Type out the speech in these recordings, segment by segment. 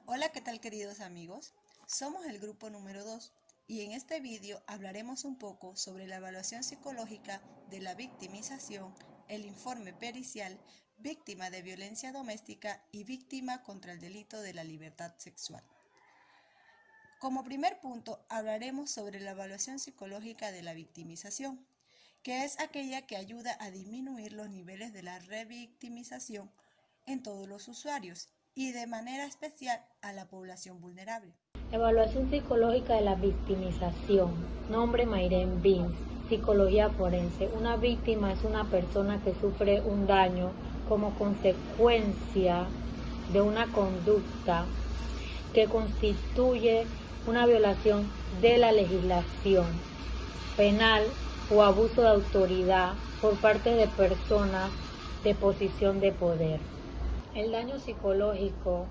Hola, ¿qué tal queridos amigos? Somos el grupo número 2 y en este vídeo hablaremos un poco sobre la evaluación psicológica de la victimización, el informe pericial, víctima de violencia doméstica y víctima contra el delito de la libertad sexual. Como primer punto hablaremos sobre la evaluación psicológica de la victimización, que es aquella que ayuda a disminuir los niveles de la revictimización en todos los usuarios y de manera especial a la población vulnerable. Evaluación psicológica de la victimización. Nombre: Mayren Beans. Psicología forense. Una víctima es una persona que sufre un daño como consecuencia de una conducta que constituye una violación de la legislación penal o abuso de autoridad por parte de personas de posición de poder. El daño psicológico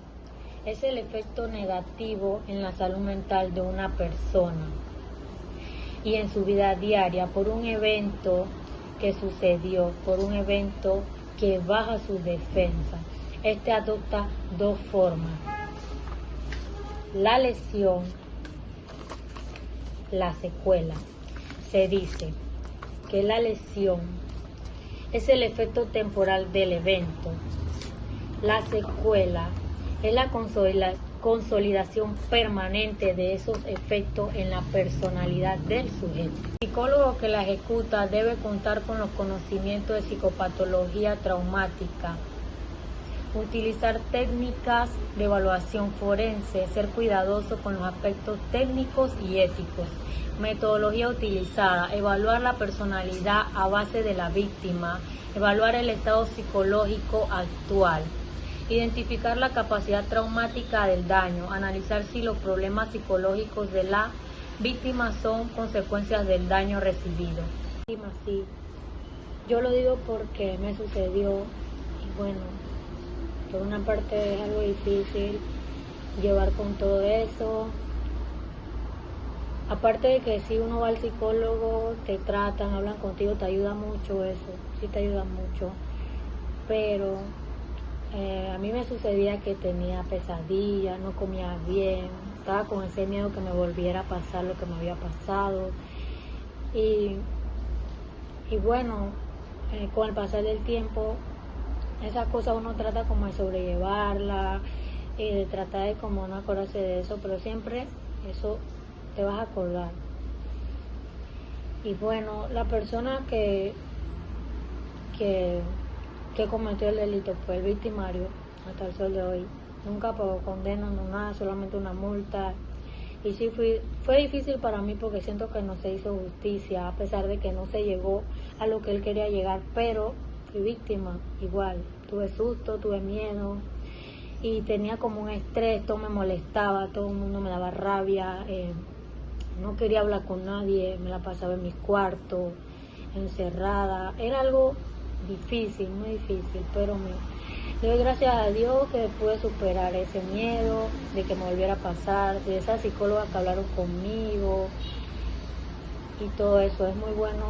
es el efecto negativo en la salud mental de una persona y en su vida diaria por un evento que sucedió, por un evento que baja sus defensas. Este adopta dos formas: la lesión, la secuela. Se dice que la lesión es el efecto temporal del evento. La secuela es la consolidación permanente de esos efectos en la personalidad del sujeto. El psicólogo que la ejecuta debe contar con los conocimientos de psicopatología traumática, utilizar técnicas de evaluación forense, ser cuidadoso con los aspectos técnicos y éticos. Metodología utilizada: evaluar la personalidad a base de la víctima, evaluar el estado psicológico actual, identificar la capacidad traumática del daño, analizar si los problemas psicológicos de la víctima son consecuencias del daño recibido. Sí, yo lo digo porque me sucedió y bueno, por una parte es algo difícil llevar con todo eso. Aparte de que si uno va al psicólogo, te tratan, hablan contigo, te ayuda mucho eso, sí te ayuda mucho, pero a mí me sucedía que tenía pesadillas, no comía bien, estaba con ese miedo que me volviera a pasar lo que me había pasado. Y bueno, con el pasar del tiempo, esas cosas uno trata como de sobrellevarla, de tratar de como no acordarse de eso, pero siempre eso te vas a acordar. Y bueno, la persona que cometió el delito fue el victimario hasta el sol de hoy. Nunca pagó condena, no nada, solamente una multa. Y sí fue difícil para mí porque siento que no se hizo justicia, a pesar de que no se llegó a lo que él quería llegar, pero fui víctima igual. Tuve susto, tuve miedo y tenía como un estrés, todo me molestaba, todo el mundo me daba rabia, no quería hablar con nadie, me la pasaba en mis cuartos, encerrada. Era algo difícil, muy difícil, pero le doy gracias a Dios que pude superar ese miedo de que me volviera a pasar, de esa psicóloga que hablaron conmigo y todo eso. Es muy bueno.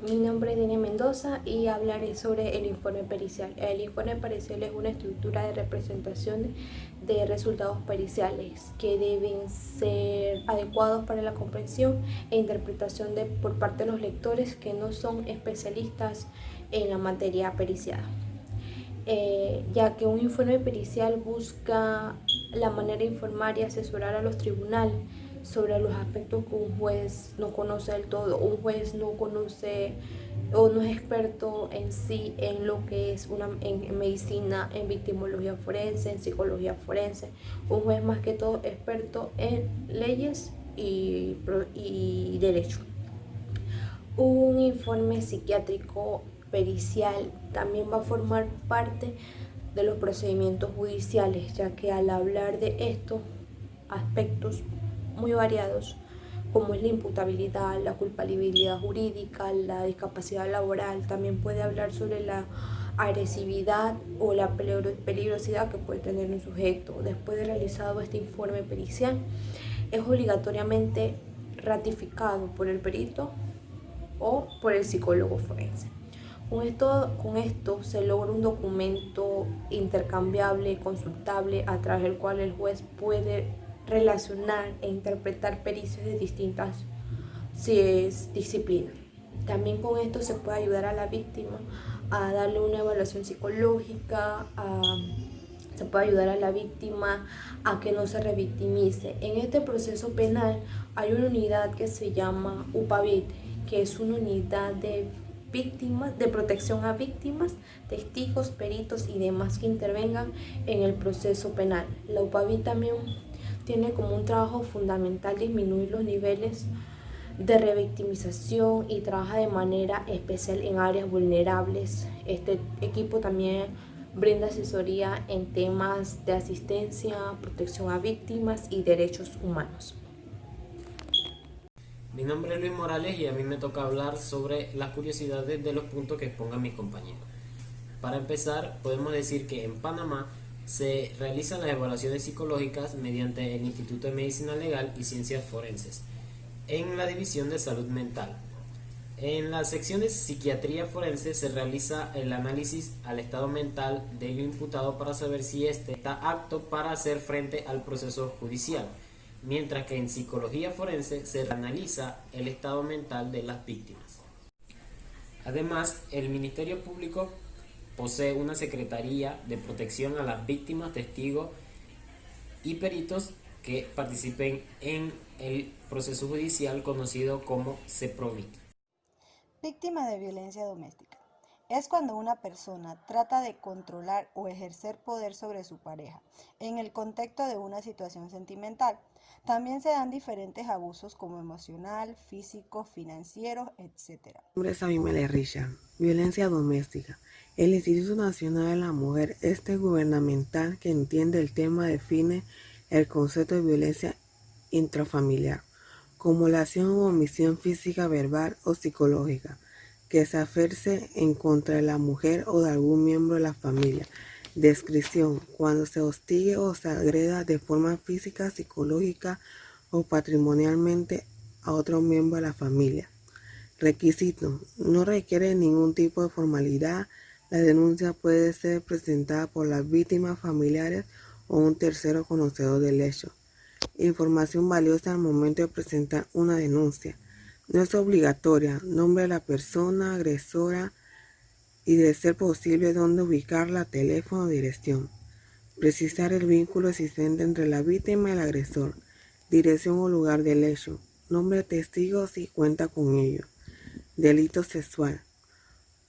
Mi nombre es Denia Mendoza y hablaré sobre el informe pericial. El informe pericial es una estructura de representación de resultados periciales que deben ser adecuados para la comprensión e interpretación por parte de los lectores que no son especialistas en la materia periciada. Ya que un informe pericial busca la manera de informar y asesorar a los tribunales sobre los aspectos que un juez no conoce del todo. Un juez no conoce o no es experto en sí en lo que es en medicina, en victimología forense, en psicología forense. Un juez más que todo experto en leyes y derecho. Un informe psiquiátrico pericial también va a formar parte de los procedimientos judiciales, ya que al hablar de estos aspectos muy variados, como es la imputabilidad, la culpabilidad jurídica, la discapacidad laboral, también puede hablar sobre la agresividad o la peligrosidad que puede tener un sujeto. Después de realizado este informe pericial, es obligatoriamente ratificado por el perito o por el psicólogo forense. Con esto se logra un documento intercambiable y consultable a través del cual el juez puede relacionar e interpretar pericias de distintas disciplinas. También con esto se puede ayudar a la víctima a darle una evaluación psicológica, se puede ayudar a la víctima a que no se revictimice. En este proceso penal hay una unidad que se llama UPAVIT, que es una unidad de protección a víctimas, testigos, peritos y demás que intervengan en el proceso penal. La UPAVIT también tiene como un trabajo fundamental disminuir los niveles de revictimización y trabaja de manera especial en áreas vulnerables. Este equipo también brinda asesoría en temas de asistencia, protección a víctimas y derechos humanos. Mi nombre es Luis Morales y a mí me toca hablar sobre las curiosidades de los puntos que expongan mis compañeros. Para empezar, podemos decir que en Panamá se realizan las evaluaciones psicológicas mediante el Instituto de Medicina Legal y Ciencias Forenses, en la División de Salud Mental. En la sección de Psiquiatría Forense se realiza el análisis al estado mental del imputado para saber si éste está apto para hacer frente al proceso judicial, mientras que en Psicología Forense se analiza el estado mental de las víctimas. Además, el Ministerio Público posee una Secretaría de Protección a las Víctimas, Testigos y Peritos que participen en el proceso judicial conocido como CEPROVIT. Víctima de violencia doméstica. Es cuando una persona trata de controlar o ejercer poder sobre su pareja, en el contexto de una situación sentimental. También se dan diferentes abusos como emocional, físico, financiero, etc. Mi nombre es Abimele Richard. Violencia doméstica. El Instituto Nacional de la Mujer, gubernamental que entiende el tema, define el concepto de violencia intrafamiliar como la acción o omisión física, verbal o psicológica que se ejerce en contra de la mujer o de algún miembro de la familia. Descripción: cuando se hostigue o se agreda de forma física, psicológica o patrimonialmente a otro miembro de la familia. Requisito: no requiere ningún tipo de formalidad. La denuncia puede ser presentada por las víctimas, familiares o un tercero conocedor del hecho. Información valiosa al momento de presentar una denuncia. No es obligatoria. Nombre de la persona agresora y, de ser posible, dónde ubicarla, teléfono, dirección. Precisar el vínculo existente entre la víctima y el agresor. Dirección o lugar del hecho. Nombre de testigos si cuenta con ello. Delito sexual.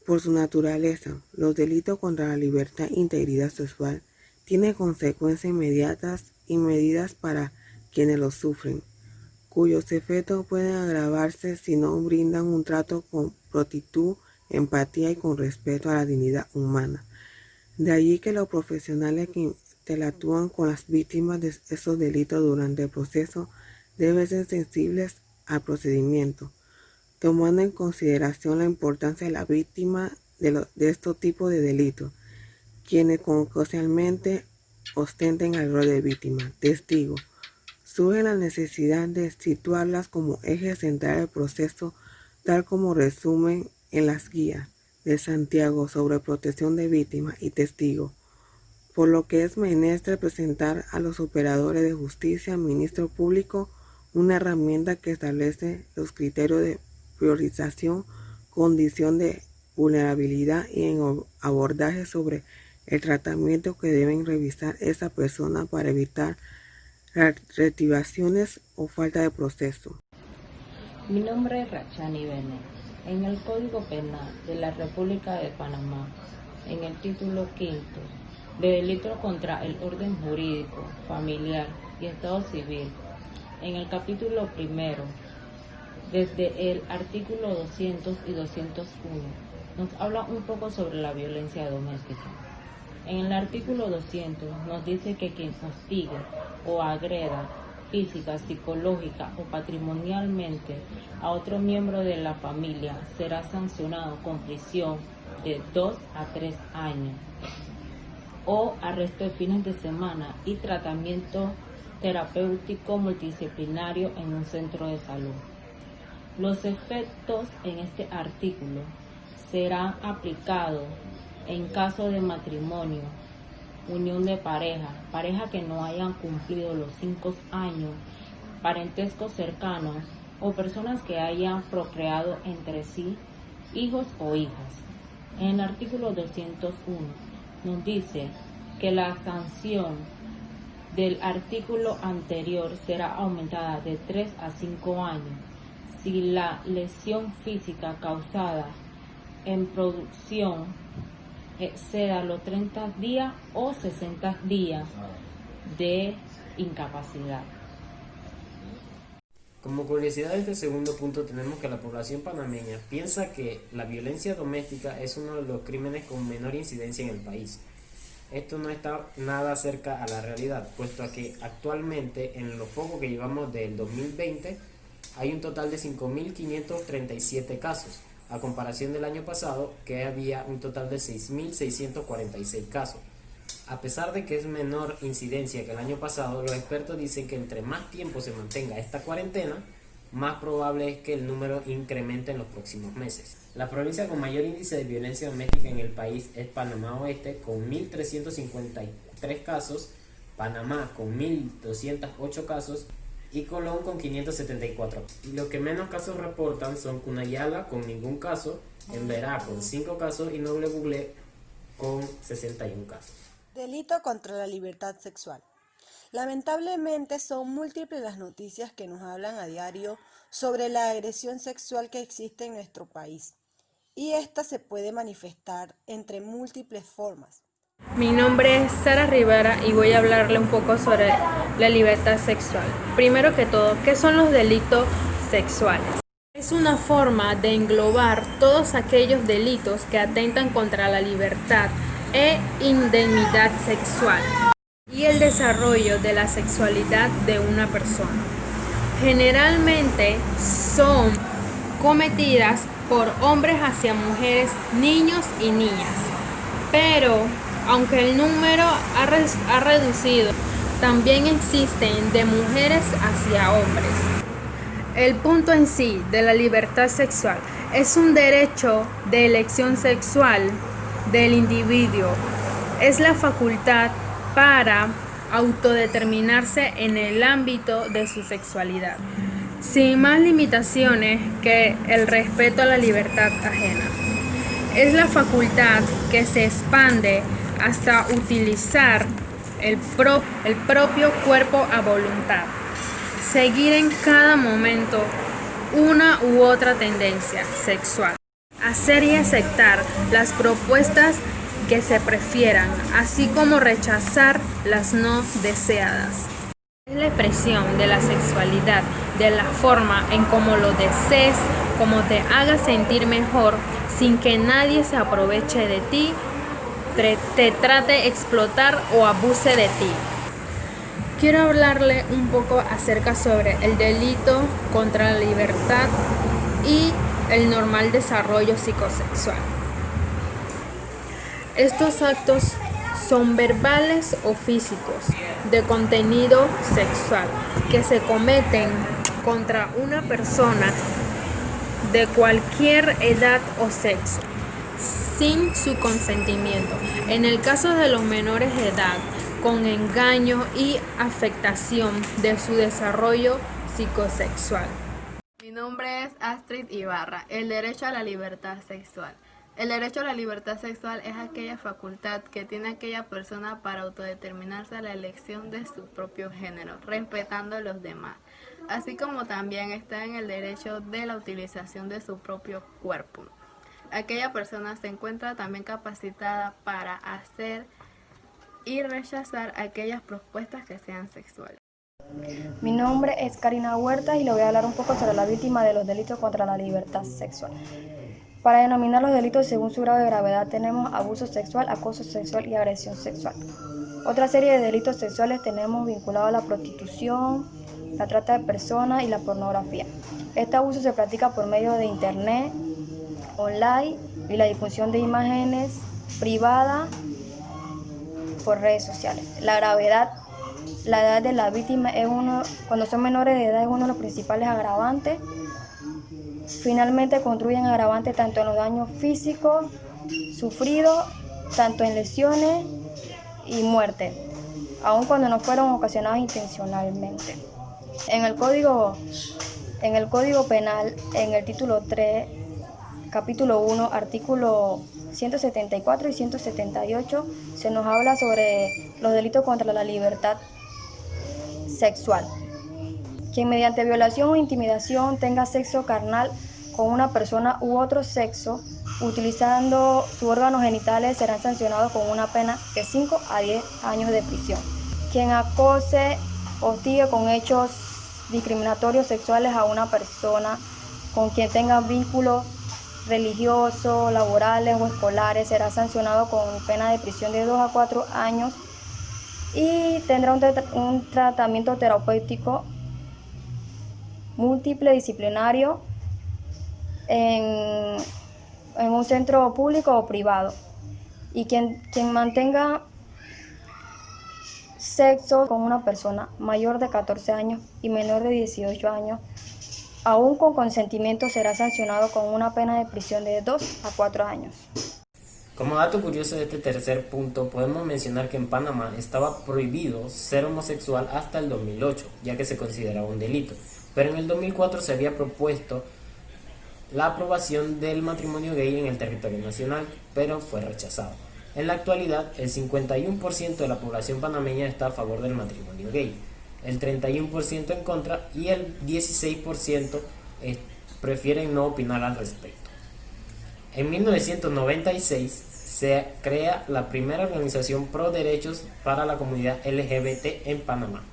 Por su naturaleza, los delitos contra la libertad e integridad sexual tienen consecuencias inmediatas y medidas para quienes los sufren, cuyos efectos pueden agravarse si no brindan un trato con prontitud, empatía y con respeto a la dignidad humana. De allí que los profesionales que interactúan con las víctimas de esos delitos durante el proceso deben ser sensibles al procedimiento, tomando en consideración la importancia de la víctima de estos tipos de delitos, quienes concursalmente ostenten el rol de víctima, testigo. Surge la necesidad de situarlas como eje central del proceso, tal como resumen en las guías de Santiago sobre protección de víctimas y testigos, por lo que es menester presentar a los operadores de justicia, ministro público, una herramienta que establece los criterios de priorización, condición de vulnerabilidad y en abordaje sobre el tratamiento que deben revisar esa persona para evitar reactivaciones o falta de proceso. Mi nombre es Rachani Bene. En el Código Penal de la República de Panamá, en el título 5 de delito contra el orden jurídico, familiar y estado civil, en el capítulo 1, desde el artículo 200 y 201, nos habla un poco sobre la violencia doméstica. En el artículo 200 nos dice que quien hostigue o agreda física, psicológica o patrimonialmente a otro miembro de la familia será sancionado con prisión de 2 a 3 años o arresto de fines de semana y tratamiento terapéutico multidisciplinario en un centro de salud. Los efectos en este artículo serán aplicados en caso de matrimonio, unión de pareja que no hayan cumplido los 5 años, parentesco cercano o personas que hayan procreado entre sí hijos o hijas. En el artículo 201 nos dice que la sanción del artículo anterior será aumentada de 3 a 5 años si la lesión física causada en producción exceda los 30 días o 60 días de incapacidad. Como curiosidad de este segundo punto tenemos que la población panameña piensa que la violencia doméstica es uno de los crímenes con menor incidencia en el país. Esto no está nada cerca a la realidad, puesto a que actualmente en lo poco que llevamos del 2020 hay un total de 5.537 casos, a comparación del año pasado que había un total de 6.646 casos. A pesar de que es menor incidencia que el año pasado, los expertos dicen que entre más tiempo se mantenga esta cuarentena, más probable es que el número incremente en los próximos meses. La provincia con mayor índice de violencia doméstica en el país es Panamá Oeste, con 1.353 casos, Panamá con 1.208 casos y Colón con 574. Y los que menos casos reportan son Cunayala con ningún caso, Emberá con 5 casos y Noble Buglé con 61 casos. Delito contra la libertad sexual. Lamentablemente son múltiples las noticias que nos hablan a diario sobre la agresión sexual que existe en nuestro país, y esta se puede manifestar entre múltiples formas. Mi nombre es Sara Rivera y voy a hablarle un poco sobre la libertad sexual. Primero que todo, ¿qué son los delitos sexuales? Es una forma de englobar todos aquellos delitos que atentan contra la libertad e indemnidad sexual y el desarrollo de la sexualidad de una persona. Generalmente son cometidas por hombres hacia mujeres, niños y niñas, pero aunque el número ha reducido, también existen de mujeres hacia hombres. El punto en sí de la libertad sexual es un derecho de elección sexual del individuo. Es la facultad para autodeterminarse en el ámbito de su sexualidad, sin más limitaciones que el respeto a la libertad ajena. Es la facultad que se expande hasta utilizar el propio cuerpo a voluntad, seguir en cada momento una u otra tendencia sexual, hacer y aceptar las propuestas que se prefieran, así como rechazar las no deseadas. Es la expresión de la sexualidad, de la forma en cómo lo desees, cómo te haga sentir mejor, sin que nadie se aproveche de ti, te trate de explotar o abuse de ti. Quiero hablarle un poco acerca sobre el delito contra la libertad y el normal desarrollo psicosexual. Estos actos son verbales o físicos de contenido sexual que se cometen contra una persona de cualquier edad o sexo sin su consentimiento. En el caso de los menores de edad, con engaño y afectación de su desarrollo psicosexual. Mi nombre es Astrid Ibarra. El derecho a la libertad sexual. El derecho a la libertad sexual es aquella facultad que tiene aquella persona para autodeterminarse a la elección de su propio género, respetando a los demás, así como también está en el derecho de la utilización de su propio cuerpo. Aquella persona se encuentra también capacitada para hacer y rechazar aquellas propuestas que sean sexuales. Mi nombre es Karina Huerta y le voy a hablar un poco sobre la víctima de los delitos contra la libertad sexual. Para denominar los delitos según su grado de gravedad tenemos abuso sexual, acoso sexual y agresión sexual. Otra serie de delitos sexuales tenemos vinculados a la prostitución, la trata de personas y la pornografía. Este abuso se practica por medio de internet, online y la difusión de imágenes privadas por redes sociales. La edad de la víctima cuando son menores de edad es uno de los principales agravantes finalmente contribuyen agravante tanto en los daños físicos sufridos, tanto en lesiones y muerte, aun cuando no fueron ocasionados intencionalmente. En el Código Penal, en el título 3, capítulo 1, artículo 174 y 178, se nos habla sobre los delitos contra la libertad sexual. Quien mediante violación o intimidación tenga sexo carnal con una persona u otro sexo, utilizando sus órganos genitales, serán sancionados con una pena de 5 a 10 años de prisión. Quien acose, hostigue con hechos discriminatorios sexuales a una persona con quien tenga vínculos religiosos, laborales o escolares, será sancionado con pena de prisión de 2 a 4 años y tendrá un tratamiento terapéutico múltiple disciplinario en un centro público o privado. Y quien mantenga sexo con una persona mayor de 14 años y menor de 18 años, aún con consentimiento, será sancionado con una pena de prisión de 2 a 4 años. Como dato curioso de este tercer punto, podemos mencionar que en Panamá estaba prohibido ser homosexual hasta el 2008, ya que se consideraba un delito. Pero en el 2004 se había propuesto la aprobación del matrimonio gay en el territorio nacional, pero fue rechazado. En la actualidad, el 51% de la población panameña está a favor del matrimonio gay, el 31% en contra y el 16% prefieren no opinar al respecto. En 1996 se crea la primera organización pro derechos para la comunidad LGBT en Panamá.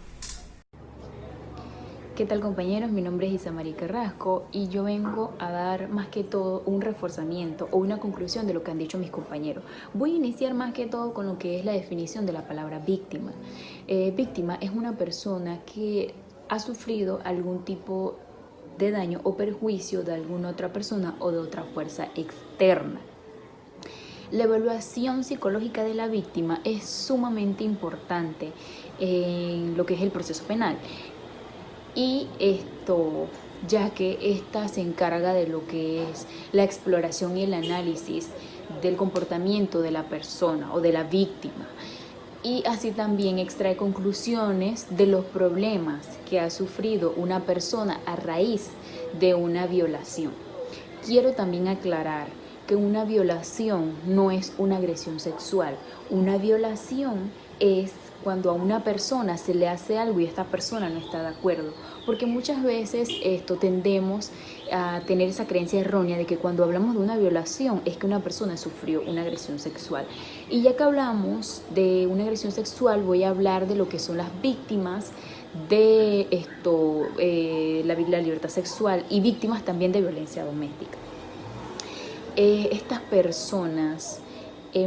¿Qué tal, compañeros? Mi nombre es Isamari Carrasco y yo vengo a dar más que todo un reforzamiento o una conclusión de lo que han dicho mis compañeros. Voy a iniciar más que todo con lo que es la definición de la palabra víctima. Víctima es una persona que ha sufrido algún tipo de daño o perjuicio de alguna otra persona o de otra fuerza externa. La evaluación psicológica de la víctima es sumamente importante en lo que es el proceso penal. Y esto, ya que ésta se encarga de lo que es la exploración y el análisis del comportamiento de la persona o de la víctima. Y así también extrae conclusiones de los problemas que ha sufrido una persona a raíz de una violación. Quiero también aclarar que una violación no es una agresión sexual. Una violación es cuando a una persona se le hace algo y esta persona no está de acuerdo, porque muchas veces tendemos a tener esa creencia errónea de que cuando hablamos de una violación es que una persona sufrió una agresión sexual. Y ya que hablamos de una agresión sexual, voy a hablar de lo que son las víctimas de la libertad sexual y víctimas también de violencia doméstica. Estas personas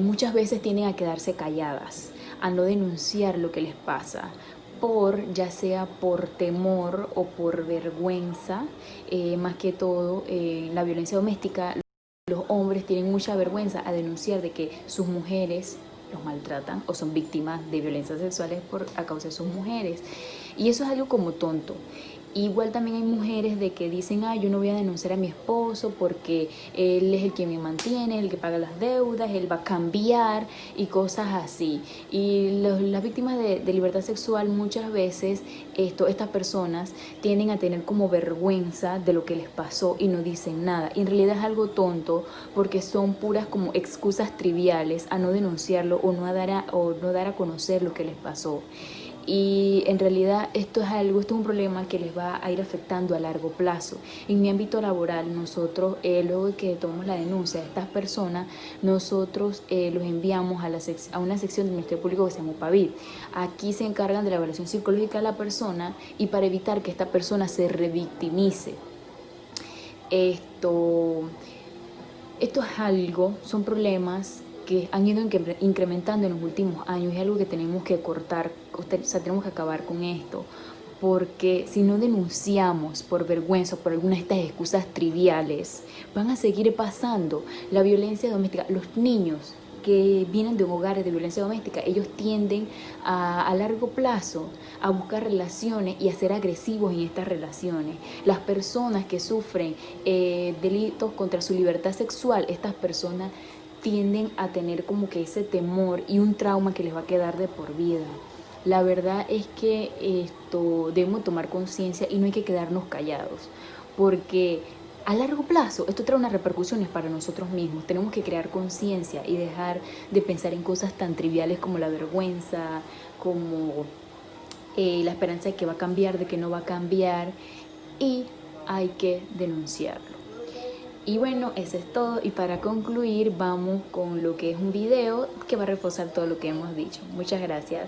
muchas veces tienden a quedarse calladas, a no denunciar lo que les pasa, ya sea por temor o por vergüenza. Más que todo, la violencia doméstica, los hombres tienen mucha vergüenza a denunciar de que sus mujeres los maltratan o son víctimas de violencias sexuales a causa de sus mujeres. Y eso es algo como tonto. Igual también hay mujeres de que dicen, yo no voy a denunciar a mi esposo porque él es el que me mantiene, el que paga las deudas, él va a cambiar y cosas así. Y las víctimas de libertad sexual muchas veces, estas personas tienden a tener como vergüenza de lo que les pasó y no dicen nada. Y en realidad es algo tonto porque son puras como excusas triviales a no denunciarlo o no dar a conocer lo que les pasó. Y en realidad esto es un problema que les va a ir afectando a largo plazo. En mi ámbito laboral, nosotros, luego de que tomamos la denuncia de estas personas, nosotros los enviamos a una sección del Ministerio Público que se llama UPAVID. Aquí se encargan de la evaluación psicológica de la persona y para evitar que esta persona se revictimice. Esto son problemas que han ido incrementando en los últimos años. Es algo que tenemos que cortar, tenemos que acabar con esto, porque si no denunciamos por vergüenza, por algunas de estas excusas triviales, van a seguir pasando la violencia doméstica. Los niños que vienen de hogares de violencia doméstica, ellos tienden a largo plazo a buscar relaciones y a ser agresivos en estas relaciones. Las personas que sufren delitos contra su libertad sexual, estas personas tienden a tener como que ese temor y un trauma que les va a quedar de por vida. La verdad es que debemos tomar conciencia y no hay que quedarnos callados, porque a largo plazo esto trae unas repercusiones para nosotros mismos. Tenemos que crear conciencia y dejar de pensar en cosas tan triviales como la vergüenza, como la esperanza de que va a cambiar, de que no va a cambiar, y hay que denunciarlo. Y bueno, eso es todo, y para concluir vamos con lo que es un video que va a reforzar todo lo que hemos dicho. Muchas gracias.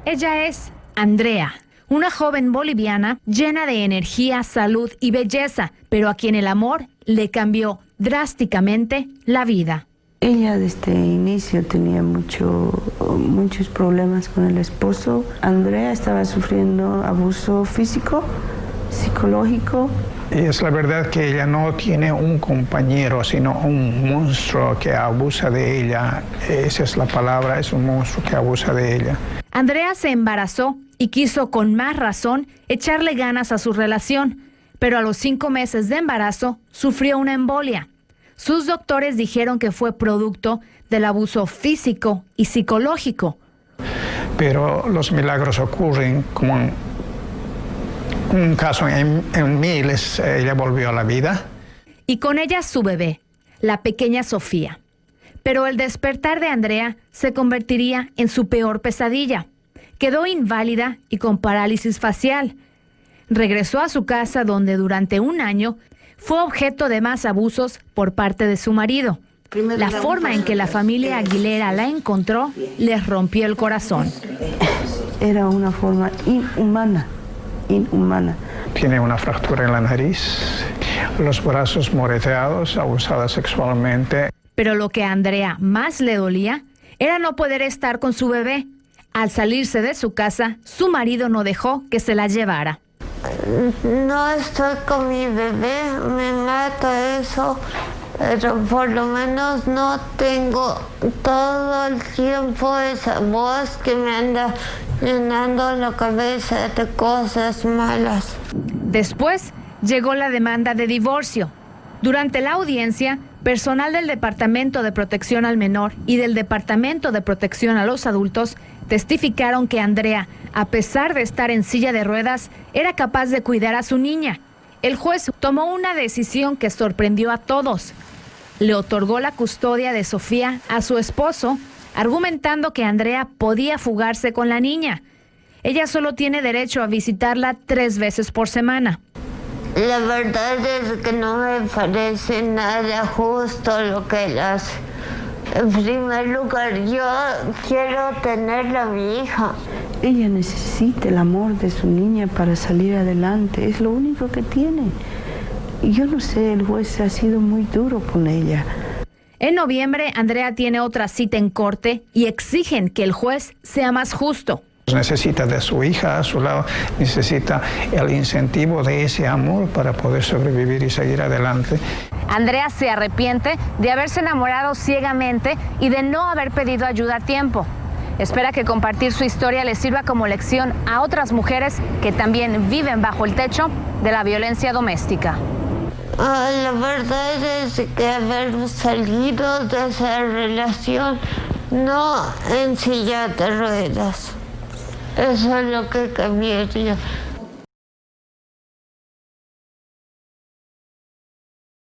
Ella es Andrea, una joven boliviana llena de energía, salud y belleza, pero a quien el amor le cambió drásticamente la vida. Ella desde el inicio tenía muchos problemas con el esposo. Andrea estaba sufriendo abuso físico, psicológico. Es la verdad que ella no tiene un compañero, sino un monstruo que abusa de ella. Esa es la palabra, es un monstruo que abusa de ella. Andrea se embarazó y quiso con más razón echarle ganas a su relación, pero a los 5 meses de embarazo sufrió una embolia. Sus doctores dijeron que fue producto del abuso físico y psicológico. Pero los milagros ocurren, como en un caso en miles, ella volvió a la vida. Y con ella su bebé, la pequeña Sofía. Pero el despertar de Andrea se convertiría en su peor pesadilla. Quedó inválida y con parálisis facial. Regresó a su casa donde durante un año fue objeto de más abusos por parte de su marido. La forma en que la familia Aguilera la encontró les rompió el corazón. Era una forma inhumana. Tiene una fractura en la nariz, los brazos moreteados, abusada sexualmente. Pero lo que a Andrea más le dolía era no poder estar con su bebé. Al salirse de su casa, su marido no dejó que se la llevara. No estoy con mi bebé, me mata eso, pero por lo menos no tengo todo el tiempo esa voz que me anda llenando la cabeza de cosas malas. Después llegó la demanda de divorcio. Durante la audiencia, personal del Departamento de Protección al Menor y del Departamento de Protección a los Adultos testificaron que Andrea, a pesar de estar en silla de ruedas, era capaz de cuidar a su niña. El juez tomó una decisión que sorprendió a todos. Le otorgó la custodia de Sofía a su esposo, argumentando que Andrea podía fugarse con la niña. Ella solo tiene derecho a visitarla 3 veces por semana. La verdad es que no me parece nada justo lo que él hace. En primer lugar, yo quiero tenerla a mi hija. Ella necesita el amor de su niña para salir adelante, es lo único que tiene. Y yo no sé, el juez ha sido muy duro con ella. En noviembre, Andrea tiene otra cita en corte y exigen que el juez sea más justo. Necesita de su hija a su lado, necesita el incentivo de ese amor para poder sobrevivir y seguir adelante. Andrea se arrepiente de haberse enamorado ciegamente y de no haber pedido ayuda a tiempo. Espera que compartir su historia le sirva como lección a otras mujeres que también viven bajo el techo de la violencia doméstica. La verdad es que haber salido de esa relación no en silla de ruedas. Eso es lo que cambiaría.